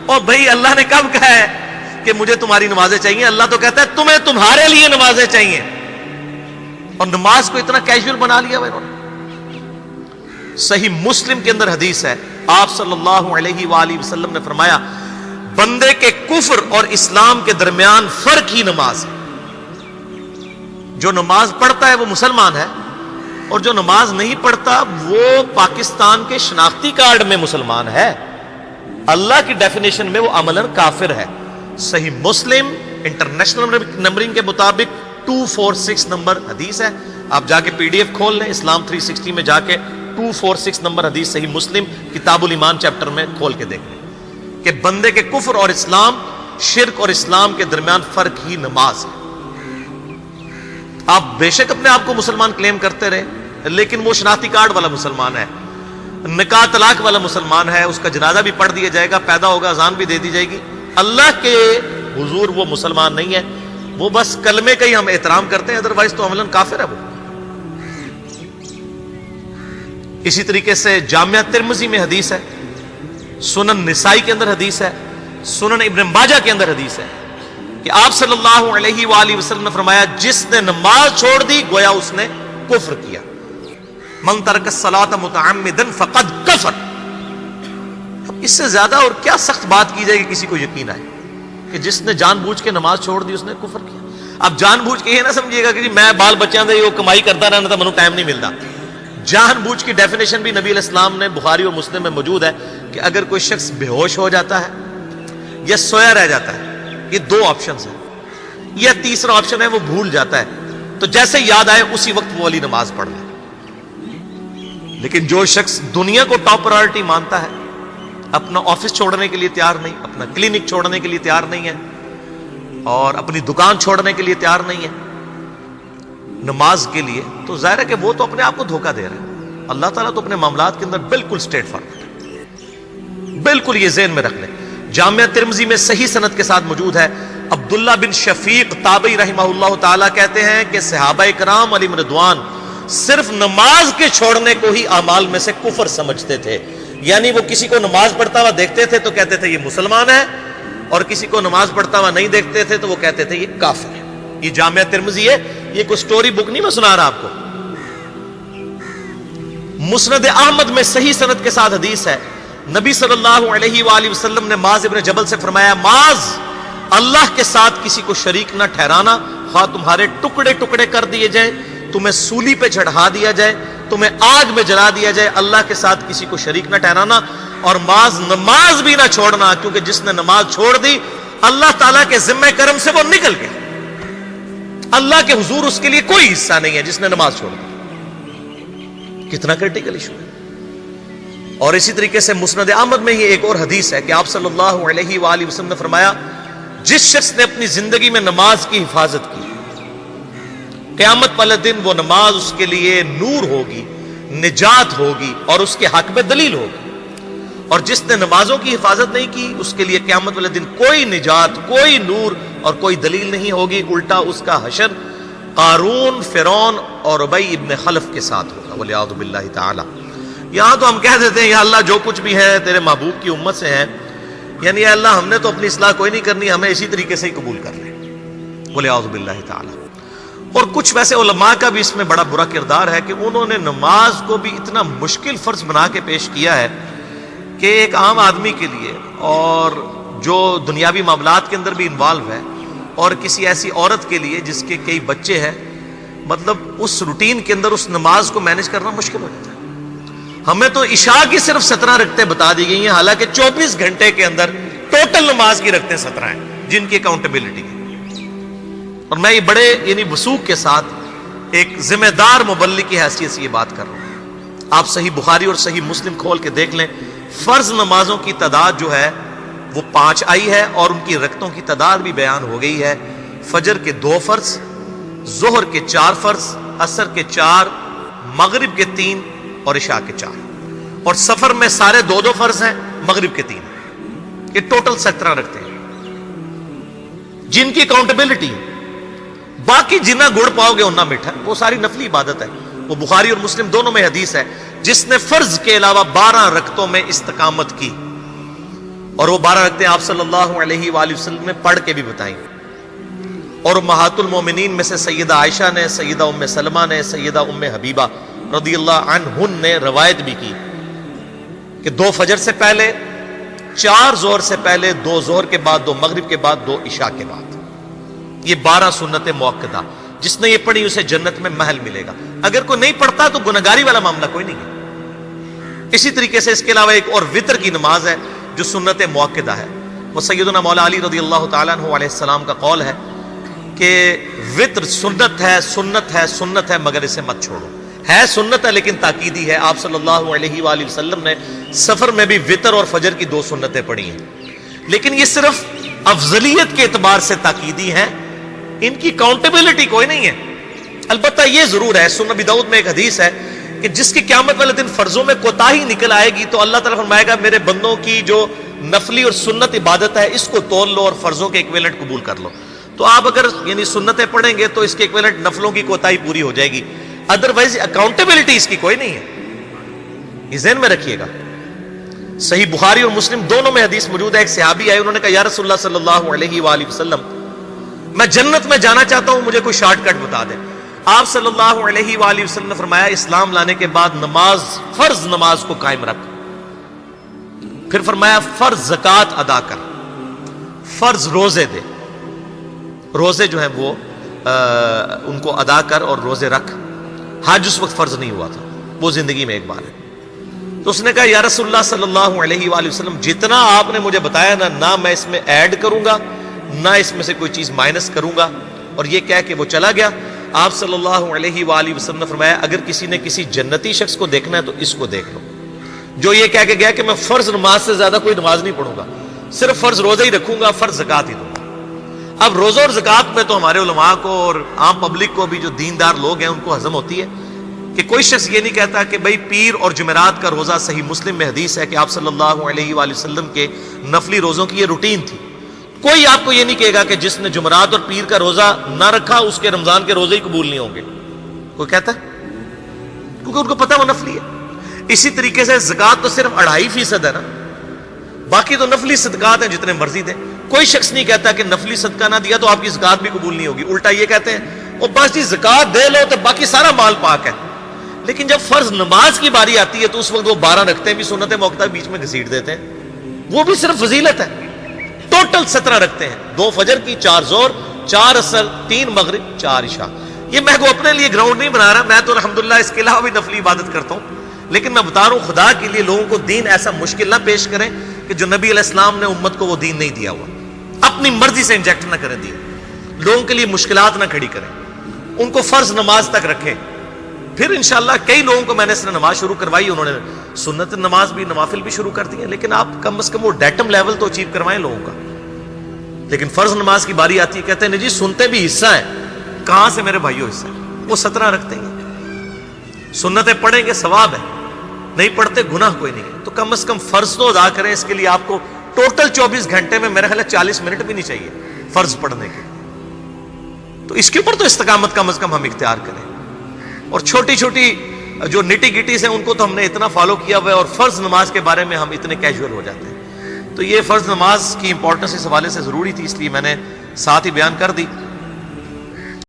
اور بھائی اللہ نے کب کہا ہے کہ مجھے تمہاری نمازیں چاہیے؟ اللہ تو کہتا ہے تمہیں تمہارے لیے نمازیں چاہیے، اور نماز کو اتنا کیجول بنا لیا انہوں نے۔ صحیح مسلم کے اندر حدیث ہے، آپ صلی اللہ علیہ وآلہ وسلم نے فرمایا بندے کے کفر اور اسلام کے درمیان فرق ہی نماز ہے۔ جو نماز پڑھتا ہے وہ مسلمان ہے، اور جو نماز نہیں پڑھتا وہ پاکستان کے شناختی کارڈ میں مسلمان ہے، اللہ کی ڈیفینیشن میں وہ عملاً کافر ہے۔ صحیح مسلم انٹرنیشنل نمبرنگ کے مطابق 246 نمبر حدیث ہے، آپ جا کے پی ڈی ایف کھول لیں اسلام 360 میں، جا کے 246 نمبر حدیث صحیح مسلم کتاب الایمان چیپٹر میں کھول کے دیکھ لیں کہ بندے کے کفر اور اسلام، شرک اور اسلام کے درمیان فرق ہی نماز ہے۔ آپ بے شک اپنے آپ کو مسلمان کلیم کرتے رہے، لیکن وہ شناختی کارڈ والا مسلمان ہے، نکاح طلاق والا مسلمان ہے، اس کا جنازہ بھی پڑھ دیا جائے گا، پیدا ہوگا اذان بھی دے دی جائے گی، اللہ کے حضور وہ مسلمان نہیں ہے، وہ بس کلمے کا ہی ہم احترام کرتے ہیں، ادروائز تو عملاً کافر ہے وہ۔ اسی طریقے سے جامعہ ترمذی میں حدیث ہے، سنن نسائی کے اندر حدیث ہے، سنن ابن ماجہ کے اندر حدیث ہے کہ آپ صلی اللہ علیہ وآلہ وسلم نے فرمایا جس نے نماز چھوڑ دی گویا اس نے کفر کیا، من ترک الصلاۃ متعمدا فقد کفر۔ اب اس سے زیادہ اور کیا سخت بات کی جائے کہ کسی کو یقین آئے کہ جس نے جان بوجھ کے نماز چھوڑ دی اس نے کفر کیا۔ اب جان بوجھ کے یہ نہ سمجھیے گا کہ جی میں بال بچیاں دے وہ کمائی کرتا رہنا تھا منو ٹائم نہیں ملتا۔ جان بوجھ کی ڈیفینیشن بھی نبی علیہ السلام نے بخاری اور مسلم میں موجود ہے کہ اگر کوئی شخص بے ہوش ہو جاتا ہے یا سویا رہ جاتا ہے، یہ دو آپشنز ہیں، یا تیسرا آپشن ہے وہ بھول جاتا ہے، تو جیسے یاد آئے اسی وقت وہ والی نماز پڑھ لے۔ لیکن جو شخص دنیا کو ٹاپ پرائورٹی مانتا ہے، اپنا آفس چھوڑنے کے لیے تیار نہیں، اپنا کلینک چھوڑنے کے لیے تیار نہیں ہے، اور اپنی دکان چھوڑنے کے لیے تیار نہیں ہے نماز کے لیے، تو ظاہر ہے کہ وہ تو اپنے آپ کو دھوکہ دے رہا ہے۔ اللہ تعالیٰ تو اپنے معاملات کے اندر بالکل اسٹریٹ فارورڈ ہے، بالکل یہ ذہن میں رکھ لیں۔ جامعہ ترمذی میں صحیح سند کے ساتھ موجود ہے، عبداللہ بن شفیق تابعی رحمہ اللہ تعالیٰ کہتے ہیں کہ صحابہ کرام علیہم رضوان صرف نماز کے چھوڑنے کو ہی اعمال میں سے کفر سمجھتے تھے، یعنی وہ کسی کو نماز پڑھتا ہوا دیکھتے تھے تو کہتے تھے یہ مسلمان ہے، اور کسی کو نماز پڑھتا ہوا نہیں دیکھتے تھے تو وہ کہتے تھے یہ کافر ہے۔ یہ جامعہ ترمذی ہے، یہ کوئی سٹوری بک نہیں میں سنا رہا آپ کو۔ مسند احمد میں صحیح سند کے ساتھ حدیث ہے، نبی صلی اللہ علیہ وآلہ وسلم نے معاذ ابن جبل سے فرمایا معاذ اللہ کے ساتھ کسی کو شریک نہ ٹھہرانا، خواہ تمہارے ٹکڑے ٹکڑے کر دیے جائیں، تمہیں سولی پہ چڑھا دیا جائے، تمہیں آگ میں جلا دیا جائے، اللہ کے ساتھ کسی کو شریک نہ ٹھہرانا، اور معاذ نماز بھی نہ چھوڑنا، کیونکہ جس نے نماز چھوڑ دی اللہ تعالیٰ کے ذمہ کرم سے وہ نکل گیا، اللہ کے حضور اس کے لیے کوئی حصہ نہیں ہے جس نے نماز چھوڑ دی۔ کتنا کرٹیکل ایشو ہے۔ اور اسی طریقے سے مسند احمد میں ہی ایک اور حدیث ہے کہ آپ صلی اللہ علیہ وآلہ وسلم نے فرمایا جس شخص نے اپنی زندگی میں نماز کی حفاظت کی، قیامت والے دن وہ نماز اس کے لیے نور ہوگی، نجات ہوگی، اور اس کے حق میں دلیل ہوگی، اور جس نے نمازوں کی حفاظت نہیں کی اس کے لیے قیامت والے دن کوئی نجات، کوئی نور اور کوئی دلیل نہیں ہوگی، الٹا اس کا حشر قارون، فرعون اور ابی ابن خلف کے ساتھ ہوگا، والعیاذ باللہ تعالی۔ یہاں تو ہم کہہ دیتے ہیں یا اللہ جو کچھ بھی ہے تیرے محبوب کی امت سے ہے، یعنی یا اللہ ہم نے تو اپنی اصلاح کوئی نہیں کرنی، ہمیں اسی طریقے سے ہی قبول کر لیں، والعیاذ باللہ تعالی۔ اور کچھ ویسے علماء کا بھی اس میں بڑا برا کردار ہے کہ انہوں نے نماز کو بھی اتنا مشکل فرض بنا کے پیش کیا ہے کہ ایک عام آدمی کے لیے، اور جو دنیاوی معاملات کے اندر بھی انوالو ہے، اور کسی ایسی عورت کے لیے جس کے کئی بچے ہیں، مطلب اس روٹین کے اندر اس نماز کو مینج کرنا مشکل ہو جاتا ہے۔ ہمیں تو عشاء کی صرف 17 رکعتیں بتا دی گئی ہیں، حالانکہ 24 گھنٹے کے اندر ٹوٹل نماز کی رکعتیں 17 ہیں جن کی اکاؤنٹیبلٹی ہے۔ اور میں یہ بڑے یعنی وثوق کے ساتھ ایک ذمہ دار مبلغ کی حیثیت سے یہ بات کر رہا ہوں۔ آپ صحیح بخاری اور صحیح مسلم کھول کے دیکھ لیں، فرض نمازوں کی تعداد جو ہے وہ 5 آئی ہے، اور ان کی رکعتوں کی تعداد بھی بیان ہو گئی ہے۔ فجر کے 2 فرض، ظہر کے 4 فرض، عصر کے 4، مغرب کے 3 اور عشاء کے 4، اور سفر میں سارے 2 فرض ہیں، مغرب کے 3۔ یہ ٹوٹل 17 رکھتے ہیں جن کی اکاؤنٹیبلٹی، باقی جنہ گڑ پاؤ گے انہ میٹھا، وہ ساری نفلی عبادت ہے۔ وہ بخاری اور مسلم دونوں میں حدیث ہے، جس نے فرض کے علاوہ 12 رکعتوں میں استقامت کی اور وہ 12 رکعتیں آپ صلی اللہ علیہ وآلہ وسلم نے پڑھ کے بھی بتائیں. اور امہات المومنین میں سے سیدہ عائشہ نے، سیدہ ام سلمہ نے، سیدہ ام حبیبہ رضی اللہ عنہن نے روایت بھی کی کہ 2 فجر سے پہلے، 4 ظہر سے پہلے، 2 ظہر کے بعد، 2 مغرب کے بعد، 2 عشاء کے بعد. یہ 12 سنت موقدہ، جس نے یہ پڑھی اسے جنت میں محل ملے گا. اگر کوئی نہیں پڑھتا تو گنہگاری والا معاملہ کوئی نہیں ہے. اسی طریقے سے اس کے علاوہ ایک اور وطر کی نماز ہے جو سنت موقدہ ہے. وہ سیدنا مولا علی رضی اللہ تعالیٰ عنہ علیہ السلام کا قول ہے کہ وطر سنت ہے، سنت ہے، سنت ہے، مگر اسے مت چھوڑو. ہے سنت ہے لیکن تاکیدی ہے. آپ صلی اللہ علیہ وآلہ وسلم نے سفر میں بھی وطر اور فجر کی 2 سنتیں پڑھی ہیں، لیکن یہ صرف افضلیت کے اعتبار سے تاکیدی ہیں، ان کی کاؤنٹیبلٹی کوئی نہیں ہے. البتہ یہ ضرور ہے، سنن ابی داؤد میں ایک حدیث ہے کہ جس کی قیامت والے دن فرضوں میں کوتاہی نکل آئے گی تو اللہ تعالیٰ فرمائے گا میرے بندوں کی جو نفلی اور سنت عبادت ہے اس کو تول لو اور فرضوں کے ایکویلنٹ قبول کر لو. تو آپ اگر یعنی سنتیں پڑھیں گے تو اس کے ایکویلنٹ نفلوں کی کوتاہی پوری ہو جائے گی، ادروائز اکاؤنٹیبلٹی اس کی کوئی نہیں ہے. یہ ذہن میں رکھیے گا. صحیح بخاری اور مسلم دونوں میں حدیث موجود ہے. ایک صحابی آئے، انہوں نے کہا یا رسول اللہ صلی اللہ علیہ وآلہ وسلم میں جنت میں جانا چاہتا ہوں، مجھے کوئی شارٹ کٹ بتا دیں. آپ صلی اللہ علیہ وآلہ وسلم نے فرمایا اسلام لانے کے بعد نماز، فرض نماز کو قائم رکھ. پھر فرمایا فرض زکوٰۃ ادا کر، فرض روزے دے، روزے جو ہیں وہ ان کو ادا کر اور روزے رکھ. حج اس وقت فرض نہیں ہوا تھا، وہ زندگی میں ایک بار ہے. تو اس نے کہا یا رسول اللہ صلی اللہ علیہ وآلہ وسلم جتنا آپ نے مجھے بتایا نہ میں اس میں ایڈ کروں گا نہ اس میں سے کوئی چیز مائنس کروں گا. اور یہ کہہ کے وہ چلا گیا. آپ صلی اللہ علیہ وآلہ وسلم نے فرمایا اگر کسی نے کسی جنتی شخص کو دیکھنا ہے تو اس کو دیکھ لو جو یہ کہہ کے گیا کہ میں فرض نماز سے زیادہ کوئی نماز نہیں پڑھوں گا، صرف فرض روزہ ہی رکھوں گا، فرض زکوٰۃ ہی دوں گا. اب روزہ اور زکوٰۃ میں تو ہمارے علماء کو اور عام پبلک کو بھی جو دیندار لوگ ہیں ان کو ہضم ہوتی ہے کہ کوئی شخص یہ نہیں کہتا کہ بھئی پیر اور جمعرات کا روزہ. صحیح مسلم میں حدیث ہے کہ آپ صلی اللہ علیہ وآلہ وسلم کے نفلی روزوں کی یہ روٹین تھی. کوئی آپ کو یہ نہیں کہے گا کہ جس نے جمعرات اور پیر کا روزہ نہ رکھا اس کے رمضان کے روزے ہی قبول نہیں ہوں گے. کوئی کہتا ہے؟ کیونکہ ان کو پتہ وہ نفلی ہے. اسی طریقے سے زکوٰۃ تو صرف 2.5% ہے نا، باقی تو نفلی صدقات ہیں جتنے مرضی دیں. کوئی شخص نہیں کہتا کہ نفلی صدقہ نہ دیا تو آپ کی زکوٰۃ بھی قبول نہیں ہوگی. الٹا یہ کہتے ہیں وہ بس جی زکوٰۃ دے لو تو باقی سارا مال پاک ہے. لیکن جب فرض نماز کی باری آتی ہے تو اس وقت وہ 12 رکھتے بھی سنت موقدہ بیچ میں گھسیٹ دیتے ہیں. وہ بھی صرف فضیلت ہے. ٹوٹل 17 رکھتے ہیں، 2 فجر کی، 4 ظہر، 4 عصر، 3 مغرب، 4 عشاء. یہ میں کو اپنے لیے گراؤنڈ نہیں بنا رہا، میں تو الحمدللہ اس کے علاوہ بھی نفلی عبادت کرتا ہوں. لیکن میں بتا رہا ہوں خدا کے لیے لوگوں کو دین ایسا مشکل نہ پیش کریں کہ جو نبی علیہ السلام نے امت کو وہ دین نہیں دیا ہوا. اپنی مرضی سے انجیکٹ نہ کریں دین، لوگوں کے لیے مشکلات نہ کھڑی کریں، ان کو فرض نماز تک رکھیں. پھر انشاءاللہ کئی لوگوں کو میں نے اس نے نماز شروع کروائی، انہوں نے سنت نماز بھی، نوافل بھی شروع کر دی ہیں. لیکن آپ کم از کم وہ ڈیٹم لیول تو اچیو کروائیں لوگوں کا. لیکن فرض نماز کی باری آتی ہے کہتے ہیں جی سنتے بھی حصہ ہے. کہاں سے میرے بھائیوں حصہ ہے؟ وہ 17 رکھتے ہیں، سنتیں پڑھیں گے ثواب ہے، نہیں پڑھتے گناہ کوئی نہیں ہے. تو کم از کم فرض تو ادا کریں. اس کے لیے آپ کو ٹوٹل 24 گھنٹے میں میرے خیال ہے 40 منٹ بھی نہیں چاہیے فرض پڑھنے کے. تو اس کے اوپر تو استقامت کم از کم ہم اختیار کریں. اور چھوٹی چھوٹی جو نٹی گٹیز ہیں ان کو تو ہم نے اتنا فالو کیا ہوا ہے، اور فرض نماز کے بارے میں ہم اتنے کیجول ہو جاتے ہیں. تو یہ فرض نماز کی امپورٹنس اس حوالے سے ضروری تھی، اس لیے میں نے ساتھ ہی بیان کر دی.